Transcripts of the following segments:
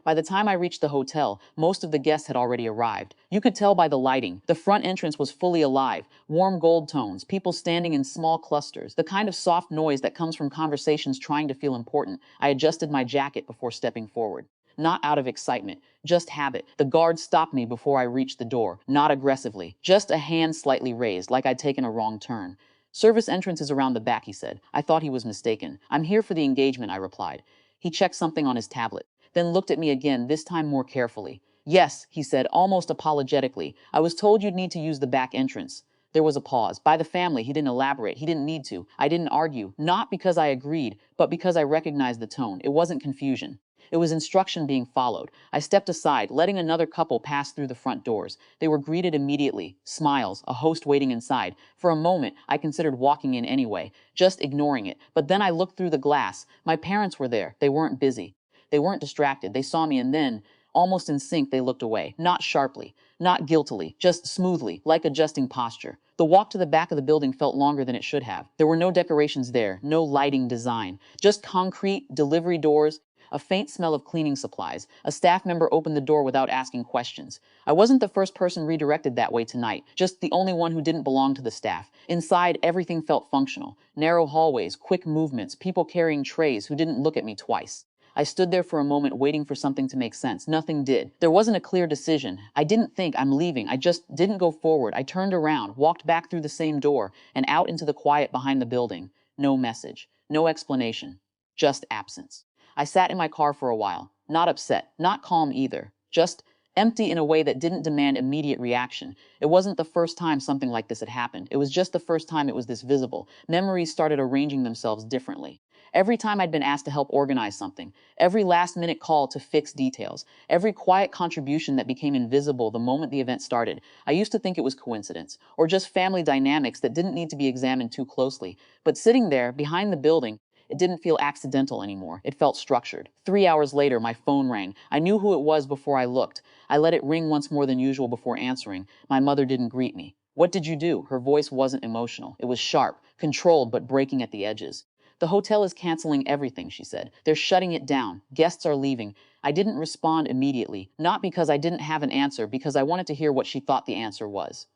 By the time I reached the hotel, most of the guests had already arrived. You could tell by the lighting. The front entrance was fully alive, warm gold tones, people standing in small clusters, the kind of soft noise that comes from conversations trying to feel important. I adjusted my jacket before stepping forward. Not out of excitement, just habit. The guard stopped me before I reached the door, not aggressively, just a hand slightly raised, like I'd taken a wrong turn. Service entrance is around the back, he said. I thought he was mistaken. I'm here for the engagement, I replied. He checked something on his tablet, then looked at me again, this time more carefully. Yes, he said, almost apologetically. I was told you'd need to use the back entrance. There was a pause. By the family, he didn't elaborate. He didn't need to. I didn't argue, not because I agreed, but because I recognized the tone. It wasn't confusion. It was instruction being followed. I stepped aside, letting another couple pass through the front doors. They were greeted immediately. Smiles, a host waiting inside. For a moment, I considered walking in anyway, just ignoring it. But then I looked through the glass. My parents were there. They weren't busy. They weren't distracted. They saw me and then, almost in sync, they looked away. Not sharply, not guiltily, just smoothly, like adjusting posture. The walk to the back of the building felt longer than it should have. There were no decorations there, no lighting design, just concrete, delivery doors, a faint smell of cleaning supplies. A staff member opened the door without asking questions. I wasn't the first person redirected that way tonight, just the only one who didn't belong to the staff. Inside, everything felt functional. Narrow hallways, quick movements, people carrying trays who didn't look at me twice. I stood there for a moment waiting for something to make sense. Nothing did. There wasn't a clear decision. I didn't think I'm leaving. I just didn't go forward. I turned around, walked back through the same door, and out into the quiet behind the building. No message, no explanation, just absence. I sat in my car for a while, not upset, not calm either, just empty in a way that didn't demand immediate reaction. It wasn't the first time something like this had happened. It was just the first time it was this visible. Memories started arranging themselves differently. Every time I'd been asked to help organize something, every last-minute call to fix details, every quiet contribution that became invisible the moment the event started, I used to think it was coincidence, or just family dynamics that didn't need to be examined too closely. But sitting there, behind the building, it didn't feel accidental anymore. It felt structured. 3 hours later, my phone rang. I knew who it was before I looked. I let it ring once more than usual before answering. My mother didn't greet me. What did you do? Her voice wasn't emotional. It was sharp, controlled, but breaking at the edges. The hotel is canceling everything, she said. They're shutting it down. Guests are leaving. I didn't respond immediately, not because I didn't have an answer, because I wanted to hear what she thought the answer was.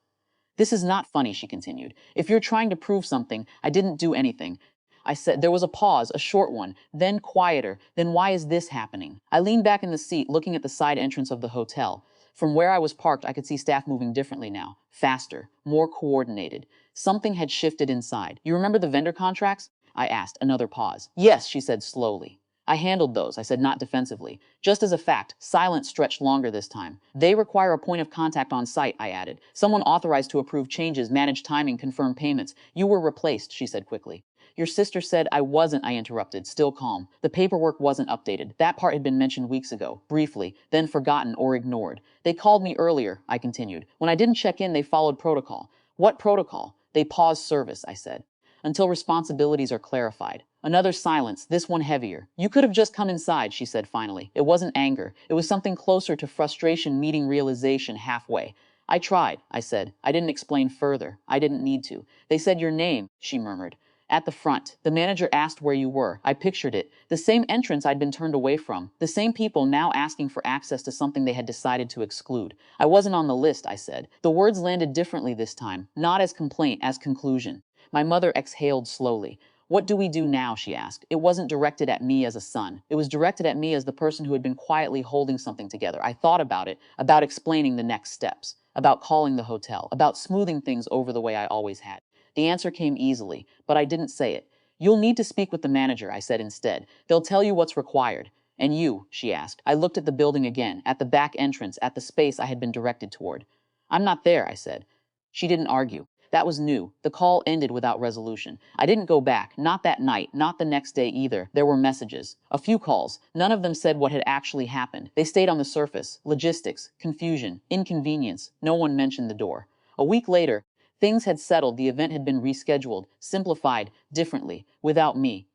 This is not funny, she continued. If you're trying to prove something, I didn't do anything. I said. There was a pause, a short one, then quieter. Then why is this happening? I leaned back in the seat, looking at the side entrance of the hotel. From where I was parked, I could see staff moving differently now. Faster, more coordinated. Something had shifted inside. You remember the vendor contracts? I asked. Another pause. Yes, she said slowly. I handled those, I said, not defensively. Just as a fact, silence stretched longer this time. They require a point of contact on site, I added. Someone authorized to approve changes, manage timing, confirm payments. You were replaced, she said quickly. Your sister said I wasn't, I interrupted, still calm. The paperwork wasn't updated. That part had been mentioned weeks ago, briefly, then forgotten or ignored. They called me earlier, I continued. When I didn't check in, they followed protocol. What protocol? They paused service, I said. Until responsibilities are clarified. Another silence, this one heavier. You could have just come inside, she said finally. It wasn't anger. It was something closer to frustration meeting realization halfway. I tried, I said. I didn't explain further. I didn't need to. They said your name, she murmured. At the front, the manager asked where you were. I pictured it. The same entrance I'd been turned away from. The same people now asking for access to something they had decided to exclude. I wasn't on the list, I said. The words landed differently this time, not as complaint, as conclusion. My mother exhaled slowly. What do we do now, she asked. It wasn't directed at me as a son. It was directed at me as the person who had been quietly holding something together. I thought about it, about explaining the next steps, about calling the hotel, about smoothing things over the way I always had. The answer came easily, but I didn't say it. You'll need to speak with the manager, I said instead. They'll tell you what's required. And you, she asked. I looked at the building again, at the back entrance, at the space I had been directed toward. I'm not there, I said. She didn't argue. That was new. The call ended without resolution. I didn't go back, not that night, not the next day either. There were messages. A few calls. None of them said what had actually happened. They stayed on the surface. Logistics, confusion, inconvenience. No one mentioned the door. A week later, things had settled. The event had been rescheduled, simplified, differently, without me.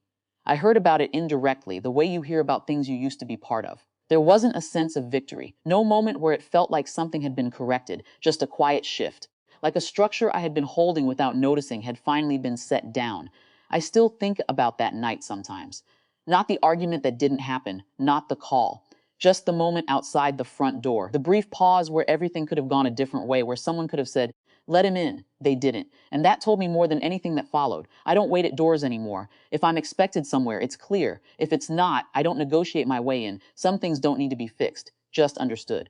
I heard about it indirectly, the way you hear about things you used to be part of. There wasn't a sense of victory. No moment where it felt like something had been corrected, just a quiet shift. Like a structure I had been holding without noticing had finally been set down. I still think about that night sometimes. Not the argument that didn't happen, not the call. Just the moment outside the front door. The brief pause where everything could have gone a different way, where someone could have said, "Let him in." They didn't. And that told me more than anything that followed. I don't wait at doors anymore. If I'm expected somewhere, it's clear. If it's not, I don't negotiate my way in. Some things don't need to be fixed, just understood.